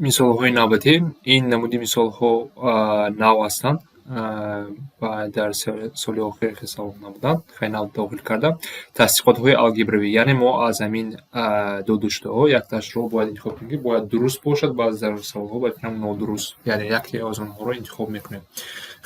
мисолҳои навбатӣ ин намуди мисолҳо нав ҳастанд ва дар соли охир ҳисоб набуданд. Хеле нав дохил кардам. Тасдиқотҳои алгебравӣ, яъне мо аз ҳамин додуштаҳо якташро бояд интихоб кунем, ки бояд дуруст бошад, баъзе дар саволҳо бояд нодуруст, яъне яке аз онҳоро интихоб мекунем.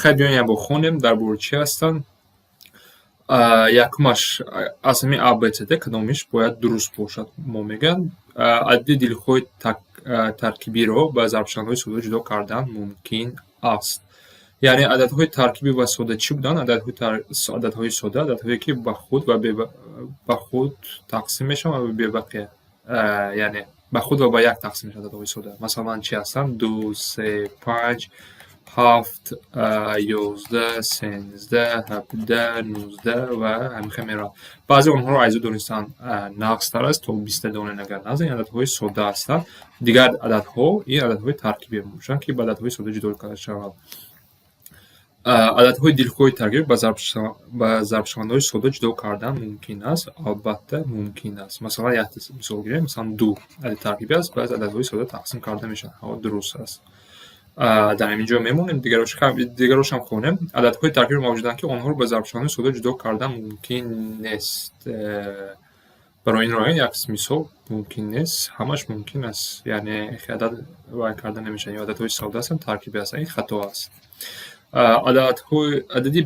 Хеле биён як бор хонем дар бораи чи ҳастанд. Якумаш аз ҳамин ABCD кадомиш бояд дуруст бошад. Мо мегӯем адади дилхоҳи таркибиро ба зарбшавандаҳои сода ҷудо кардан мумкин аст. Яъне ададҳои таркибӣ ва сода чӣ буданд? Ададҳои сода, ададҳое ки ба худ ва ба худ тақсим мешаванд ва бебақия, яъне ба худ ва ба як тақсим мешаванд ададҳои сода. Масалан, чӣ ҳастанд? 2, 3, 5, 7, 11, 13, 17, 19 ва ҳамин меравад. Баъзе онҳоро айзо донистан нақстар аст, то 20 дона агар назанед, ададҳои сода ҳастанд. Дигар ададҳо ин ададҳои таркибӣ мебошанд, ки ба ададҳои сода ҷудо карда шаванд. Ададҳои дилхоҳи таркибӣ ба зарбшавандаҳои сода ҷудо кардан мумкин аст, албатта мумкин аст. Масалан, як мисол гирем, масалан 2 адади таркибӣ аст, баъз ададҳои сода тақсим карда мешаванд. Дуруст аст. дар ҳамин ҷо мемонем, дигарошам хонем. Ададҳои таркибӣ мавҷуданд, ки онҳоро ба зарбшавандаҳои сода ҷудо кардан мумкин нест. Барои ин роя як мисол мумкин нест, ҳамаш мумкин аст. Яъне адад вай карда намешавад. Ададҳои сода ҳастанд, таркибӣ ҳастанд. Ин хато аст. Адади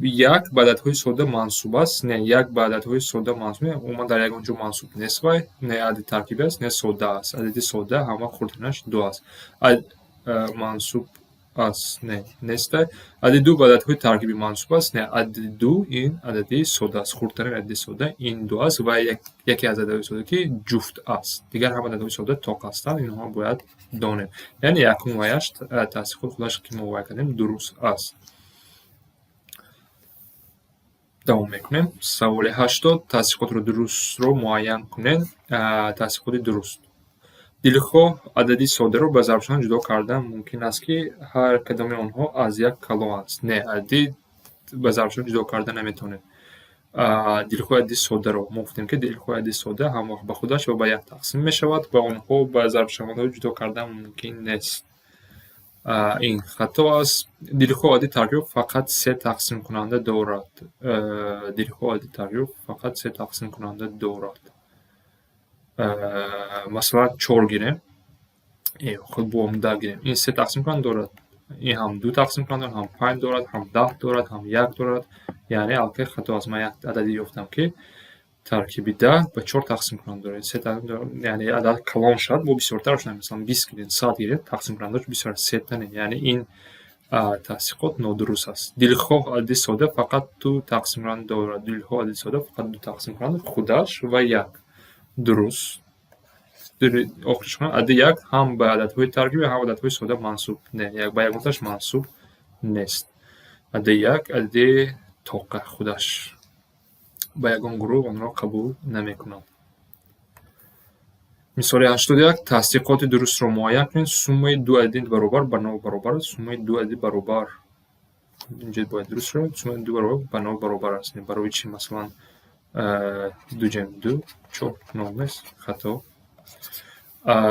1 ба ададҳои сода мансуб аст. Не, 1 ба ададҳои сода мансуб нест. Умуман дар ягон ҷо мансуб нест вай. Не адади таркибӣ аст, не сода аст. Адади сода ҳамвақт хурдтаринаш 2 аст. Мансуб аст, не, нест. Адади 2 ба ададҳои таркибӣ мансуб аст. Не, адади 2 ин адади сода аст. Хурдтарин адади сода ин 2 аст ва яке аз ададҳои сода ки ҷуфт аст. Дигар ҳама ададҳои сода тоқ ҳастанд. Инҳо бояд донем. Яъне 1 ва 8 тасдиқот худаш ки мо вай кардем дуруст аст. давом мекунем. Саволи 80 тасдиқотро дурустро муайян кунед. Тасдиқоти дуруст. Дилхоҳ адади содаро ба зарбшаванда ҷудо кардан мумкин аст, ки ҳар кадоми онҳо аз як калон аст. Не, адади ба зарбшаванда ҷудо карда наметавонем. Дилхоҳи адади содаро мо гуфтем, ки дилхоҳи адади сода ҳамвақт ба худаш ва ба як тақсим мешавад ва онҳо ба зарбшавандаҳо ҷудо кардан мумкин нест. Ин хато аст. Дилхоҳи адади таркиб фақат 3 тақсимкунанда дорад. Дилхоҳи адади таркиб фақат 3 тақсимкунанда дорад. Масалан 4 гирем. Худ бо 10 гирем. Ин 3 тақсимкунанда дорад. Ин ҳам 2 тақсимкунанда дорад, ҳам 5 дорад, ҳам 10 дорад, ҳам 1 дорад. Яъне албатта хато аст. Ман як адади ёфтам, ки таркиби 10 ба 4 тақсимкунанда дорад. 3 тақсимкунанда, яъне адад калон шуд, бо бисёртар шуд. Масалан 20 гирем, 100 гирем тақсимкунандааш бисёр аст. 3 та не. Яъне ин тасдиқот нодуруст аст. Дилхоҳ адади сода фақат 2 тақсимкунанда дорад. Дилхоҳ адади сода фақат 2 тақсимкунанда худаш ва 1. Дуруст. Охириш кунам. Адади 1 ҳам ба ададҳои таркибӣ, ҳам ададҳои сода мансуб не. Як ба ягонташ мансуб нест. Адади 1 адади тоқа худаш. Ба ягон гурӯҳ онро қабул намекунад. Мисоли 81 тасдиқоти дурустро муайян кунед. Суммаи 2 адади баробар ба 0 баробар аст. Суммаи 2 адади баробар. Инҷа бояд дуруст шавад. Суммаи 2 баробар ба 0 баробар аст. Барои чӣ? Масалан 2 ҷамъи 2 4 0 нест. Хато.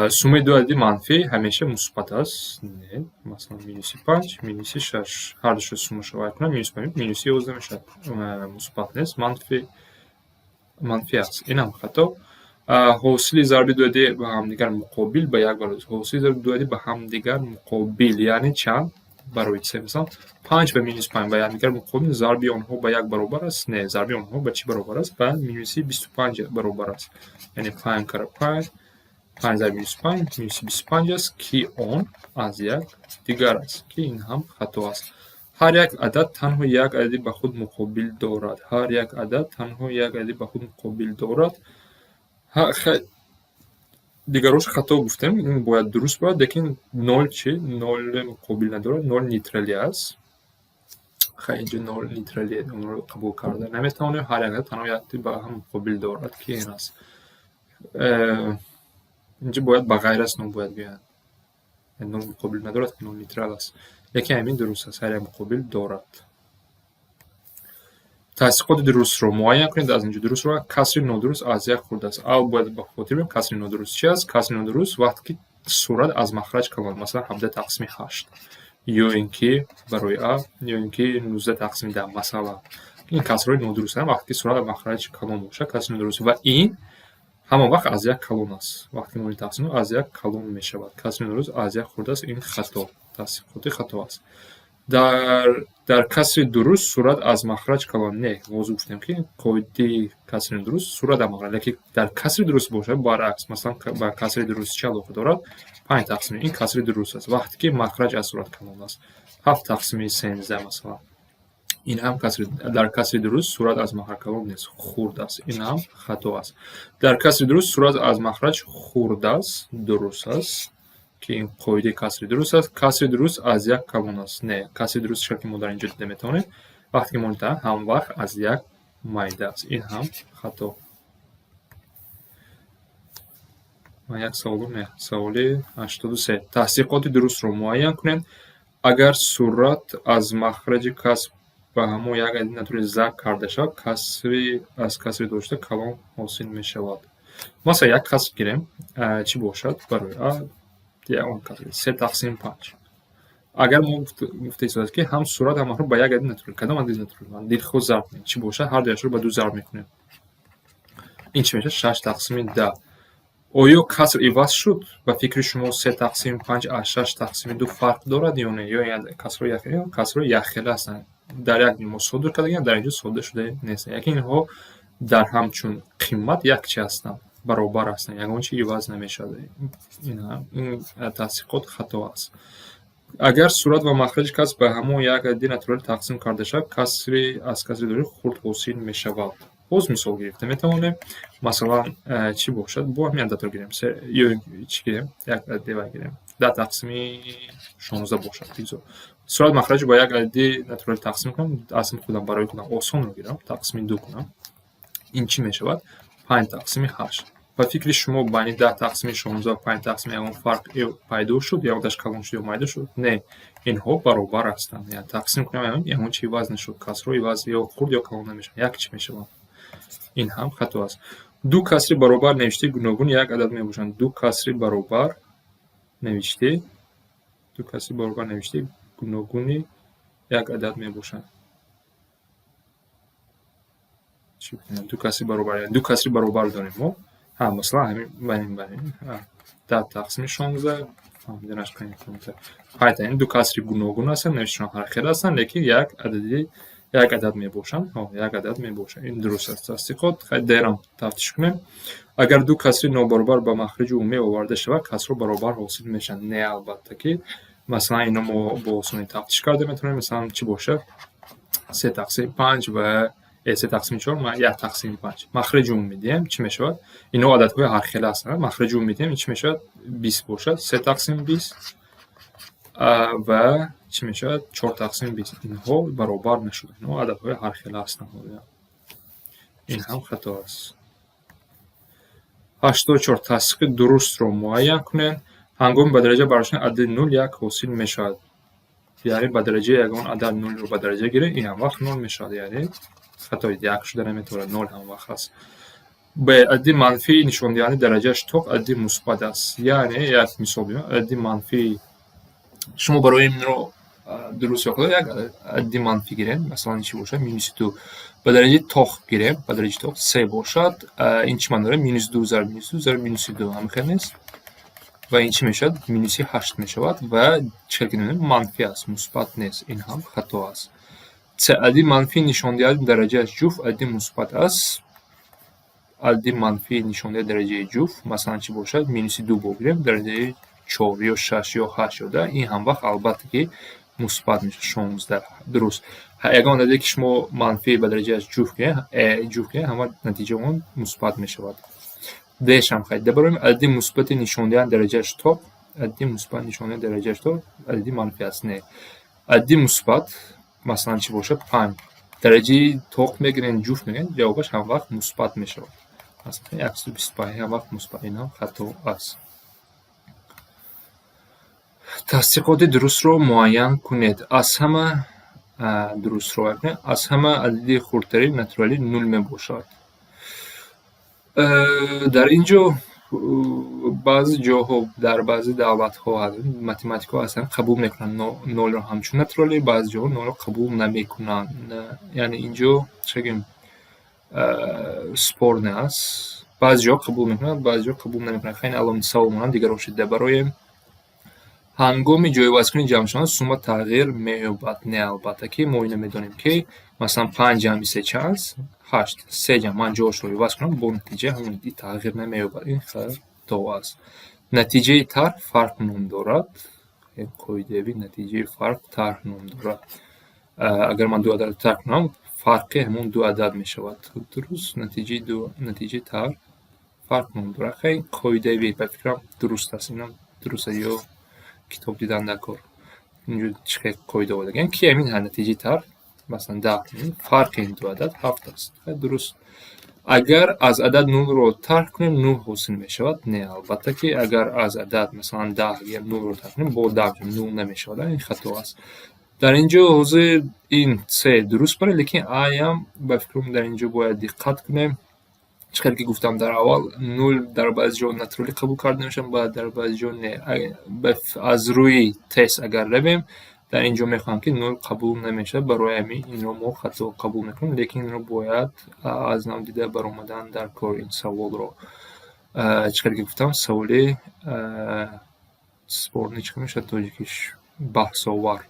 Суммаи 2 адади манфӣ ҳамеша мусбат аст. Не. Масалан минуси 5, минуси 6. Ҳар душро суммаша вай кунам. Минус 5, минуси 11 мешавад. Мусбат нест. Манфӣ аст. Инам хато. ҳосили зарби 2 адади ба ҳамдигар муқобил ба 1 баробар аст. ҳосили зарби 2 адади ба ҳамдигар муқобил яъне чанд? Барои 3 мисол 5 ба минус 5 ба ҳамдигар муқобил зарби онҳо ба 1 баробар аст. Не, зарби онҳо ба чӣ баробар аст? Ба минуси 25 баробар аст. Яъне 5 кара 5 5 зарби минус 5 минуси 25 аст, ки он аз як дигар аст, ки ин ҳам хато аст. ҳар як адад танҳо як адади ба худ муқобил дорад. ҳар як адад танҳо як адади ба худ муқобил дорад. Дигарош хато гуфтем, ин бояд дуруст бояд, лекин 0 чӣ? 0 муқобил надорад, 0 нейтрали аст. Инҷо 0 нейтрали онро қабул карда наметавонем. ҳар як адад танҳо як адади ба ҳам муқобил дорад, ки ин аст. инҷа бояд ба ғайр аст 0 бояд гӯянд. 0 муқобил надорад, 0 нейтрал аст. Лекин ҳамин дуруст аст, ҳар як муқобил дорад. Тасдиқоти дурустро муайян кунед. Аз инҷо дурустро касри нодуруст аз 1 хурд аст. Бояд ба хотир биёрем касри нодуруст чи аст? Касри нодуруст вақте ки сурат аз махраҷ калон, масалан 17/8 ё ин ки барои а ё ин ки 19/10 масалан ин касрҳои нодурустанд. вақте ки сурат аз махраҷ калон бошад касри нодуруст ва ин ҳамон вақт аз як калон аст. вақте мо тақсим аз як калон мешавад. касри нодуруст аз як хурд аст. ин хато, тасдиқоти хато аст. дар касри дуруст сурат аз махраҷ калон не. ҳозир гуфтем ки қоидаи касри нодуруст сурат аз махраҷ, лекин дар касри дуруст бошад баръакс, масалан ба касри дуруст чӣ алоқа дорад? 5/3 ин касри дуруст аст. вақте ки махраҷ аз сурат калон аст 7/13 масалан ин ҳам дар касри дуруст сурат аз махраҷ калон нест, хурд аст. ин ҳам хато аст. дар касри дуруст сурат аз махраҷ хурд аст, дуруст аст ки ин қоидаи касри дуруст аст. касри дуруст аз як калон аст. Не, касри дуруст шакли мо дар инҷо дида метавонем. вақте ки мо дида ҳамвақт аз як майда аст. ин ҳам хато. як саволи 83. тасдиқоти дурустро муайян кунед. агар сурат аз махраҷи каср ба ҳамон як адади натури зак карда шавад, аз касри дошта калон ҳосил мешавад. масалан як каср гирем, чӣ бошад? барои а 3/5. агар мо гуфта истодем ки ҳам сурат ҳам махраҷ ба як адади натури, кадом адади натури? дилхуз зарб мекунем. чӣ бошад? ҳар ду якшро ба 2 зарб мекунем. ин чӣ мешавад? 6/10. оё каср иваз шуд? ба фикри шумо 3/5 аз 6/2 фарқ дорад ё не? ё касрҳои яххела ҳастанд. дар як мо содир кардагем, дар инҷо содир шуда нест. яки инҳо дар ҳамчун қимат якчӣ ҳастанд, баробар ҳастанд, ягон чи иваз намешавад. ин тасдиқот хато аст. агар сурат ва махраҷи каср ба ҳамон як адади натурали тақсим карда шавад, аз касри дорӣ хурд ҳосил мешавад. боз мисол гирифта метавонем. масалан чӣ бошад? бо ҳамин ададро гирем. ё чӣ гирем? як адади гирем. 10/16 бошад. сурат махраҷро ба як адади натурали тақсим кунам. асл худам барои худам осонро гирам. тақсими 2 кунам. ин чӣ мешавад? 5/8. ба фикри шумо байни 10/16 ва 5/1 ягон фарқ пайдо шуд? ягодаш калон шуд ё майда шуд? Не, инҳо баробар ҳастанд. яъне тақсим кунам ягон чи иваз нашуд. касрҳо иваз ё хурд ё калон намешаванд. як чӣ мешаванд. ин ҳам хато аст. ду касри баробар навишти гуногун як адад мебошанд. ду касри баробар навишти гуногуни як адад мебошанд. чӣ гуфтем? ду касри баробар дорем мо. масалан ҳамин 10/16 фаҳмиданаш канем. ин ду касри гуногун ҳастанд, навишташон ҳархел ҳастанд, лекин як адад мебошанд. як адад мебошанд. ин дуруст аст. тасдиқот дерам тафтиш кунем. агар ду касри нобаробар ба махраҷи умумӣ оварда шавад, касрҳо баробар ҳосил мешаванд. не, албатта ки масалан ино мо бо осонӣ тафтиш карда метавонем. масалан чӣ бошад? 3/5 ва 3/4 ва 1/5. махраҷи умумӣ диҳем, чӣ мешавад? ино ададҳои ҳархела ҳастанд. махраҷи умумӣ диҳем, чӣ мешавад? 20 бошад. 3/20 ва чӣ мешавад? 4/20. инҳо баробар нашуданд. инҳо ададҳои ҳархела ҳастанд. ин ҳам хато аст. 84. тасдиқи дурустро муайян кунед. ҳангоми ба дараҷа бардоштани адади 0 як ҳосил мешавад. яъне ба дараҷаи ягон адад 0-ро ба дараҷа гирем, ин ҳам вақт 0 мешавад. яъне хатои як шуда наметавонад. 0 ҳам вақт аст. ба адади манфӣ нишондиҳандаи дараҷааш тоқ адади мусбат аст. яъне як мисол бинем. адади манфӣ шумо барои инро дуруст ёхуда як адади манфӣ гирем. масалан чӣ бошад? -2 ба дараҷаи тоқ гирем. ба дараҷаи тоқ 3 бошад. ин чӣ маъно дорад? -2 зарб -2 зарб -2 ҳамихел нест? ва ин чӣ мешавад? -8 мешавад ва чӣ ки донем манфӣ аст, мусбат нест. ин ҳам хато аст. адади манфӣ нишондиҳандаи дараҷааш ҷуфт адади мусбат аст. адади манфӣ нишондиҳандаи дараҷаи ҷуфт масалан чӣ бошад? -2 богирем. дараҷаи 4 ё 6 ё 8 ё 10. ин ҳам вақт албатта ки мусбат мешавад. 16. дуруст. ягон ададе ки шумо манфӣ ба дараҷааш ҷуфт гирем, ҳама натиҷаи он мусбат мешавад. дешам хайд дабарем адади мусбати нишондиҳандаи дараҷааш тоқ адади мусбат нишондиҳандаи дараҷааш тоқ адади манфӣ аст. не, адади мусбат масалан чӣ бошад? 5 дараҷаи тоқ мегирем, ҷуфт мегирем, ҷавобаш ҳам вақт мусбат мешавад. масалан 125 ҳам вақт мусбат. ин ҳам хато аст. тасдиқоти дурустро муайян кунед. аз ҳама адади хурдтари натуралӣ 0 мебошад. дар ин ҷо баъзи ҷоҳо дар баъзи давлатҳо математикҳо ҳастанд қабул мекунанд нолро ҳамчун натурали, баъзи ҷоҳо нолро қабул намекунанд. Яъне инҷо чӣ гӯем спорне аст. Баъзи ҷоҳо қабул мекунанд, баъзи ҷоҳо қабул намекунанд. Хеле алон савол монанд дигар ошида барои ҳангоми ҷойвазкунӣ ҷамъшудан сума тағйир меёбад. Не албатта ки мо ина медонем ки масалан 5 ҷамъи 3 чӣ аст? 8. 3 ҷамъ ман ҷоашро иваз кунам бо натиҷа ҳамин тағйир намеёбад. Ин хато аст. Натиҷаи тарк фарқ ном дорад. Қоидави натиҷаи фарқ тарк ном дорад. Агар ман ду ададро тарк кунам, фарқи ҳамон ду адад мешавад. Дуруст? Натиҷаи тарк фарқ ном дорад. Хеле қоидави ба фикрам дуруст аст. Инам дуруст аст ё китоб дидан дар кор. Инҷо чӣ хел қоида овардагаем ки ҳамин натиҷаи тарк масалан 10 фарқи ин ду адад 7 аст. Дуруст. Агар аз адад 0-ро тарк кунем 0 ҳосил мешавад? Не, албатта ки агар аз адад масалан 10 гӯям 0-ро тарк кунем бо 10 ҷамъ 0 намешавад. Ин хато аст. дар инҷо ҳозир ин се дуруст барад, лекин аям ба фикрам дар инҷо бояд диққат кунем. Чӣ хел ки гуфтам дар аввал 0 дар баъзи ҷо натурали қабул карда мешавад, баъд дар баъзи ҷо не. Аз рӯи тест агар равем, дар инҷо мехоҳам ки 0 қабул намешавад. Барои ҳамин инро мо хато қабул мекунем, лекин инро бояд аз нав дида баромадан дар кор ин саволро. Чӣ хел ки гуфтам саволи спорни чӣ мешавад тоҷикиш баҳсовар.